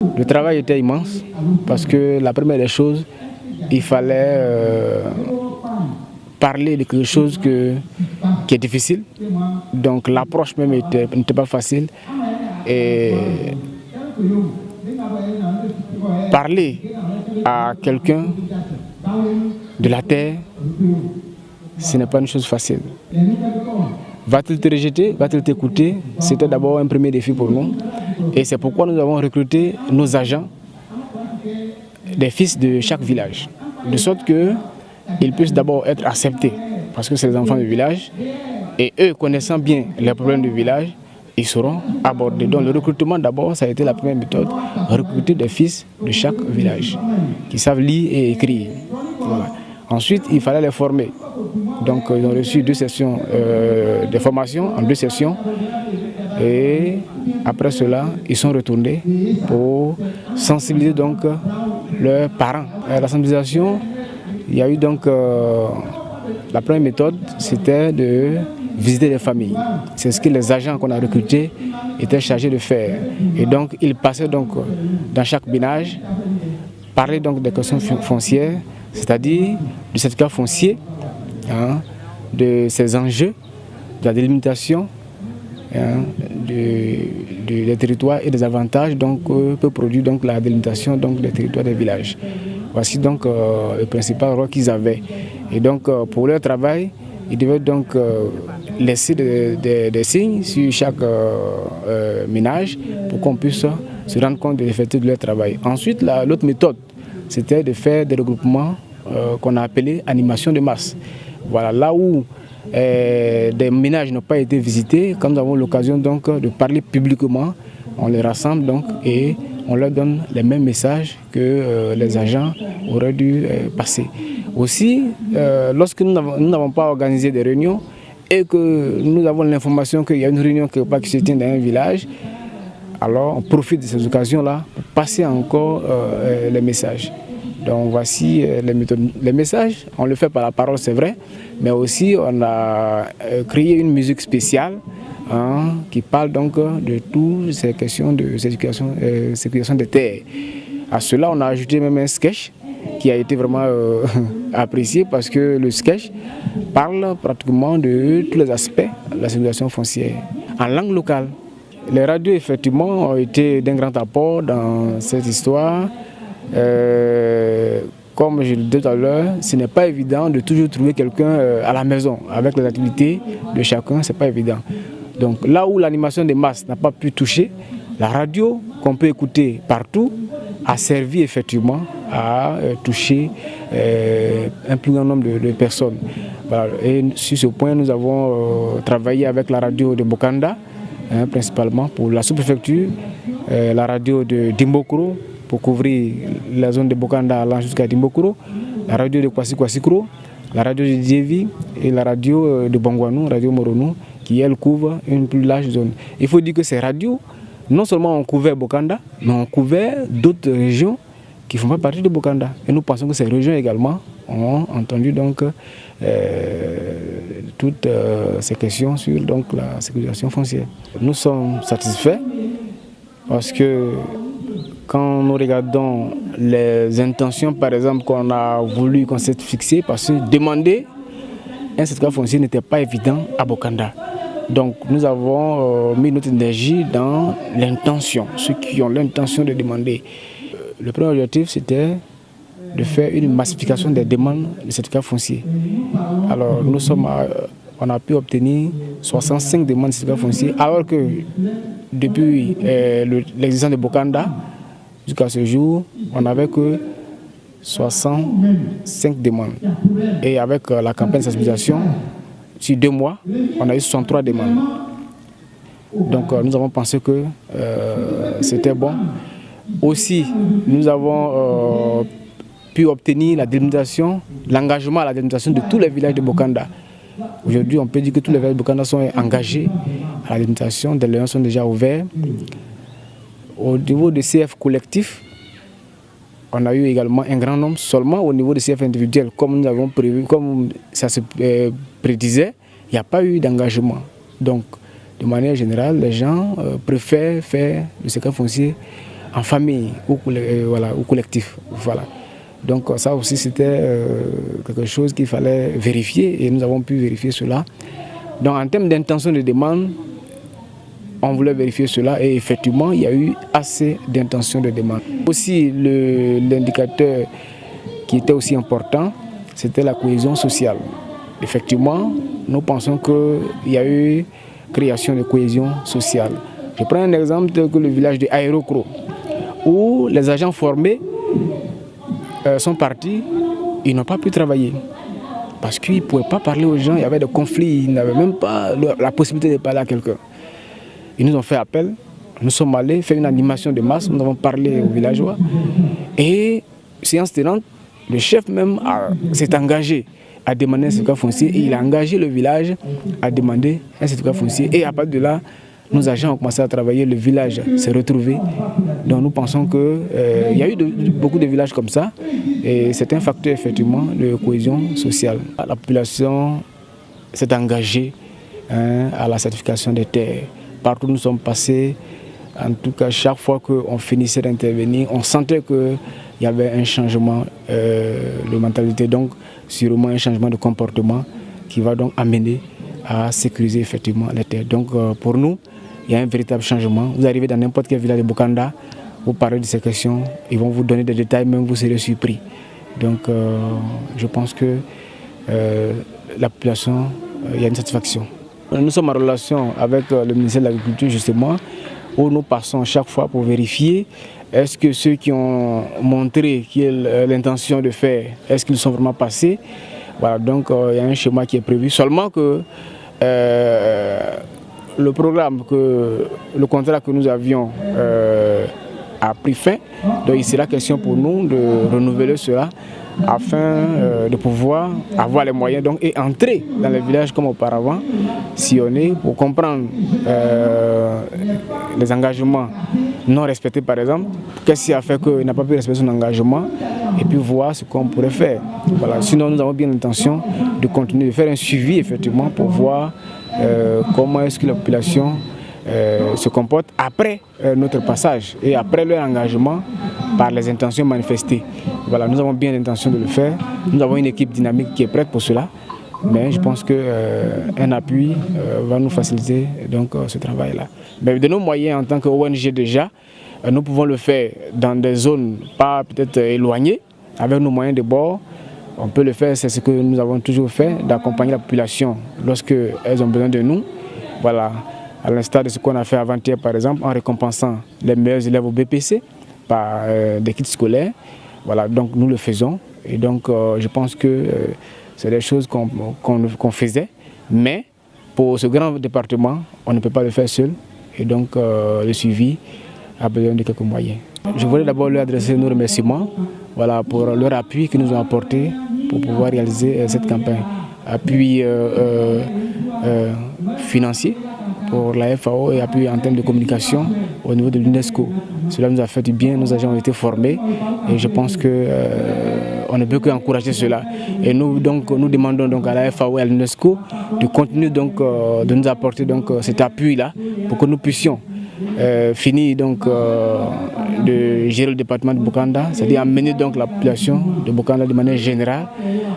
Le travail était immense parce que la première des choses, il fallait parler de quelque chose qui est difficile. Donc l'approche même n'était pas facile. Et parler à quelqu'un de la terre, ce n'est pas une chose facile. Va-t-il te rejeter? Va-t-il t'écouter? C'était d'abord un premier défi pour nous. Et c'est pourquoi nous avons recruté nos agents, des fils de chaque village, de sorte qu'ils puissent d'abord être acceptés, parce que c'est les enfants du village, et eux, connaissant bien les problèmes du village, ils seront abordés. Donc le recrutement d'abord, ça a été la première méthode, recruter des fils de chaque village, qui savent lire et écrire. Voilà. Ensuite, il fallait les former. Donc ils ont reçu 2 sessions de formation, en 2 sessions. Et après cela, ils sont retournés pour sensibiliser donc leurs parents. À la sensibilisation, il y a eu donc la première méthode, c'était de visiter les familles. C'est ce que les agents qu'on a recrutés étaient chargés de faire. Et donc ils passaient donc dans chaque ménage, parler donc des questions foncières, c'est-à-dire du certificat foncier, de ses enjeux, de la délimitation, des territoires et des avantages donc, peut produire donc, la délimitation donc, des territoires des villages. Voici donc le principal rôle qu'ils avaient. Et donc pour leur travail, ils devaient donc laisser des signes sur chaque ménage pour qu'on puisse se rendre compte de l'effectif de leur travail. Ensuite, l'autre méthode, c'était de faire des regroupements qu'on a appelés animation de masse. Voilà, là où des ménages n'ont pas été visités, quand nous avons l'occasion donc de parler publiquement, on les rassemble donc et on leur donne les mêmes messages que les agents auraient dû passer. Aussi, lorsque nous n'avons pas organisé des réunions et que nous avons l'information qu'il y a une réunion qui se tient dans un village, alors on profite de ces occasions-là pour passer encore les messages. Donc voici les méthodes. Les messages, on le fait par la parole, c'est vrai, mais aussi on a créé une musique spéciale qui parle donc de toutes ces questions de sécurisation des terres. À cela, on a ajouté même un sketch qui a été vraiment apprécié parce que le sketch parle pratiquement de tous les aspects de la sécurisation foncière en langue locale. Les radios, effectivement, ont été d'un grand apport dans cette histoire. Comme je le disais tout à l'heure, ce n'est pas évident de toujours trouver quelqu'un à la maison. Avec les activités de chacun, ce n'est pas évident. Donc là où l'animation des masses n'a pas pu toucher, la radio qu'on peut écouter partout a servi effectivement à toucher un plus grand nombre de personnes. Voilà. Et sur ce point, nous avons travaillé avec la radio de Bokanda, principalement pour la sous-préfecture, la radio de Dimbokro, pour couvrir la zone de Bokanda allant jusqu'à Dimbokro, la radio de Kwasi-Kwasikro, la radio de Dievi et la radio de Bongwanou, radio Moronou, qui elle couvre une plus large zone. Il faut dire que ces radios, non seulement ont couvert Bokanda, mais ont couvert d'autres régions qui ne font pas partie de Bokanda. Et nous pensons que ces régions également ont entendu donc toutes ces questions sur donc, la sécurisation foncière. Nous sommes satisfaits parce que quand nous regardons les intentions, par exemple, qu'on s'est fixées, parce que demander un certificat foncier n'était pas évident à Bokanda. Donc nous avons mis notre énergie dans l'intention, ceux qui ont l'intention de demander. Le premier objectif, c'était de faire une massification des demandes de certificats fonciers. Alors on a pu obtenir 65 demandes de certificats fonciers, alors que depuis l'existence de Bokanda, jusqu'à ce jour, on n'avait que 65 demandes. Et avec la campagne de sensibilisation, sur 2 mois, on a eu 63 demandes. Donc nous avons pensé que c'était bon. Aussi, nous avons pu obtenir la délimitation, l'engagement à la délimitation de tous les villages de Bokanda. Aujourd'hui, on peut dire que tous les villages de Bokanda sont engagés à la délimitation, des liens sont déjà ouverts. Au niveau des CF collectifs, on a eu également un grand nombre, seulement au niveau des CF individuels, comme nous avons prévu, comme ça se prédisait, il n'y a pas eu d'engagement. Donc, de manière générale, les gens préfèrent faire le certificat foncier en famille ou, voilà, ou collectif. Voilà. Donc ça aussi c'était quelque chose qu'il fallait vérifier et nous avons pu vérifier cela. Donc en termes d'intention de demande, on voulait vérifier cela et effectivement il y a eu assez d'intention de demande. Aussi l'indicateur qui était aussi important, c'était la cohésion sociale. Effectivement, nous pensons qu'il y a eu création de cohésion sociale. Je prends un exemple tel que le village de Aérocro, où les agents formés sont partis, ils n'ont pas pu travailler. Parce qu'ils ne pouvaient pas parler aux gens, il y avait des conflits, ils n'avaient même pas la possibilité de parler à quelqu'un. Ils nous ont fait appel, nous sommes allés faire une animation de masse, nous avons parlé aux villageois. Et séance tenante, le chef même s'est engagé à demander un certificat foncier et il a engagé le village à demander un certificat foncier. Et à partir de là, nos agents ont commencé à travailler, le village s'est retrouvé. Donc nous pensons qu'il y a eu beaucoup de villages comme ça et c'est un facteur effectivement de cohésion sociale. La population s'est engagée à la certification des terres. Partout où nous sommes passés, en tout cas chaque fois qu'on finissait d'intervenir, on sentait qu'il y avait un changement de mentalité, donc sûrement un changement de comportement qui va donc amener à sécuriser effectivement les terres. Donc pour nous, il y a un véritable changement. Vous arrivez dans n'importe quel village de Bokanda, vous parlez de ces questions, ils vont vous donner des détails, même vous serez surpris. Donc je pense que la population, il y a une satisfaction. Nous sommes en relation avec le ministère de l'Agriculture justement, où nous passons chaque fois pour vérifier est-ce que ceux qui ont montré l'intention de faire, est-ce qu'ils sont vraiment passés. Voilà, donc il y a un schéma qui est prévu. Seulement que le programme, le contrat que nous avions a pris fin. Donc il sera question pour nous de renouveler cela afin de pouvoir avoir les moyens donc, et entrer dans les villages comme auparavant, sillonner pour comprendre les engagements non respectés par exemple, qu'est-ce qui a fait qu'il n'a pas pu respecter son engagement et puis voir ce qu'on pourrait faire. Voilà. Sinon nous avons bien l'intention de continuer de faire un suivi effectivement pour voir comment est-ce que la population se comporte après notre passage et après leur engagement par les intentions manifestées. Voilà, nous avons bien l'intention de le faire. Nous avons une équipe dynamique qui est prête pour cela. Mais je pense qu'un appui va nous faciliter donc, ce travail-là. Mais de nos moyens en tant qu'ONG déjà, nous pouvons le faire dans des zones pas peut-être éloignées, avec nos moyens de bord. On peut le faire, c'est ce que nous avons toujours fait, d'accompagner la population lorsqu'elles ont besoin de nous. Voilà, à l'instar de ce qu'on a fait avant-hier par exemple, en récompensant les meilleurs élèves au BPC par des kits scolaires. Voilà, donc nous le faisons. Et donc je pense que c'est des choses qu'on faisait. Mais pour ce grand département, on ne peut pas le faire seul. Et donc le suivi a besoin de quelques moyens. Je voudrais d'abord leur adresser nos remerciements voilà, pour leur appui qu'ils nous ont apporté pour pouvoir réaliser cette campagne. Appui financier pour la FAO et appui en termes de communication au niveau de l'UNESCO. Cela nous a fait du bien, nos agents ont été formés et je pense qu'on ne peut qu'encourager cela. Et nous demandons donc à la FAO et à l'UNESCO de continuer donc, de nous apporter donc, cet appui-là pour que nous puissions finir donc, de gérer le département de Bokanda, c'est-à-dire amener donc la population de Bokanda de manière générale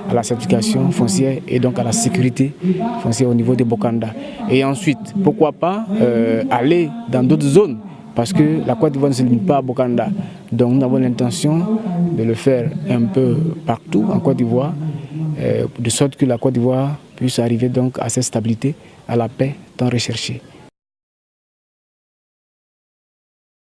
à la certification foncière et donc à la sécurité foncière au niveau de Bokanda. Et ensuite, pourquoi pas aller dans d'autres zones, parce que la Côte d'Ivoire ne se limite pas à Bokanda. Donc nous avons l'intention de le faire un peu partout en Côte d'Ivoire, de sorte que la Côte d'Ivoire puisse arriver donc à cette stabilité, à la paix tant recherchée.